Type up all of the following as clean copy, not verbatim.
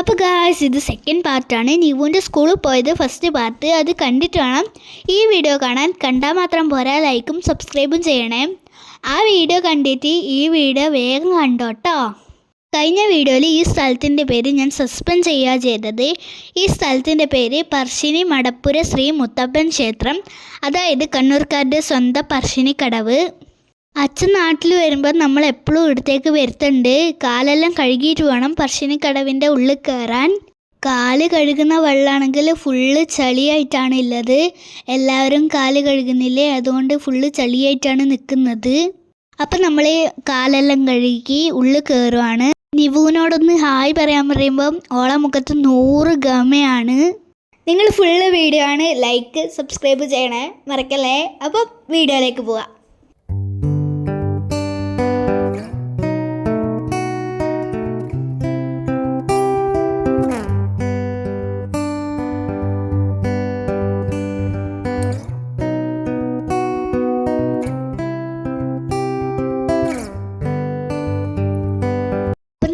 അപ്പോൾ ഗായ്സ്, ഇത് സെക്കൻഡ് പാർട്ടാണ്. നിവുവിൻ്റെ സ്കൂളിൽ പോയത് ഫസ്റ്റ് പാർട്ട്. അത് കണ്ടിട്ട് വേണം ഈ വീഡിയോ കാണാൻ. കണ്ടാൽ മാത്രം പോരാ, ലൈക്കും സബ്സ്ക്രൈബും ചെയ്യണേ. ആ വീഡിയോ കണ്ടിട്ട് ഈ വീഡിയോ വേഗം കണ്ടോട്ടോ. കഴിഞ്ഞ വീഡിയോയിൽ ഈ സ്ഥലത്തിൻ്റെ പേര് ഞാൻ സസ്പെൻഡ് ചെയ്യുക ചെയ്തത്. ഈ സ്ഥലത്തിൻ്റെ പേര് പറശ്ശിനി മടപ്പുര ശ്രീ മുത്തപ്പൻ ക്ഷേത്രം, അതായത് കണ്ണൂർക്കാരുടെ സ്വന്തം പറശ്ശിനിക്കടവ്. അച്ഛൻ നാട്ടിൽ വരുമ്പോൾ നമ്മൾ എപ്പോഴും ഇവിടത്തേക്ക് വരുത്തുന്നുണ്ട്. കാലെല്ലാം കഴുകിയിട്ട് വേണം പറശ്ശിനിക്കടവിൻ്റെ ഉള്ളിൽ കയറാൻ. കാല് കഴുകുന്ന വെള്ളമാണെങ്കിൽ ഫുള്ള് ചളിയായിട്ടാണ് ഉള്ളത്. എല്ലാവരും കാല് കഴുകുന്നില്ലേ, അതുകൊണ്ട് ഫുള്ള് ചളിയായിട്ടാണ് നിൽക്കുന്നത്. അപ്പം നമ്മൾ കാലെല്ലാം കഴുകി ഉള്ളിൽ കയറുവാണ്. നിവുവിനോടൊന്ന് ഹായ് പറയാൻ പറയുമ്പം ഓളെ മുഖത്ത് 100 ഗമയാണ്. നിങ്ങൾ ഫുള്ള് വീഡിയോ ആണ്, ലൈക്ക് സബ്സ്ക്രൈബ് ചെയ്യണേ മറക്കല്ലേ. അപ്പം വീഡിയോയിലേക്ക് പോവാം.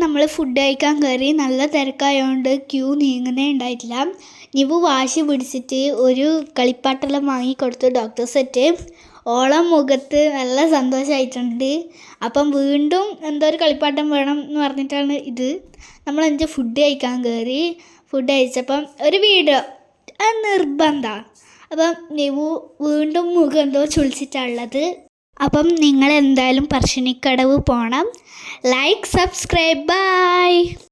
നമ്മൾ ഫുഡ് കഴിക്കാൻ കയറി. നല്ല തിരക്കായതുകൊണ്ട് ക്യൂ നീങ്ങുന്നേ ഉണ്ടായിട്ടില്ല. നിവു വാശി പിടിച്ചിട്ട് ഒരു കളിപ്പാട്ടെല്ലാം വാങ്ങിക്കൊടുത്തു, ഡോക്ടർ സെറ്റ്. ഓളം മുഖത്ത് നല്ല സന്തോഷമായിട്ടുണ്ട്. അപ്പം വീണ്ടും എന്തോ ഒരു കളിപ്പാട്ടം വേണം എന്ന് പറഞ്ഞിട്ടാണ് ഇത്. നമ്മൾ എന്നിട്ട് ഫുഡ് കഴിക്കാൻ കയറി. ഫുഡ് കഴിച്ചപ്പം ഒരു വീഡിയോ നിർബന്ധമാണ്. അപ്പം നിവു വീണ്ടും മുഖം എന്തോ ചുളിച്ചിട്ടുള്ളത്. അപ്പം നിങ്ങൾ എന്തായാലും പറശ്ശിനിക്കടവ് പോകണം. Like subscribe bye.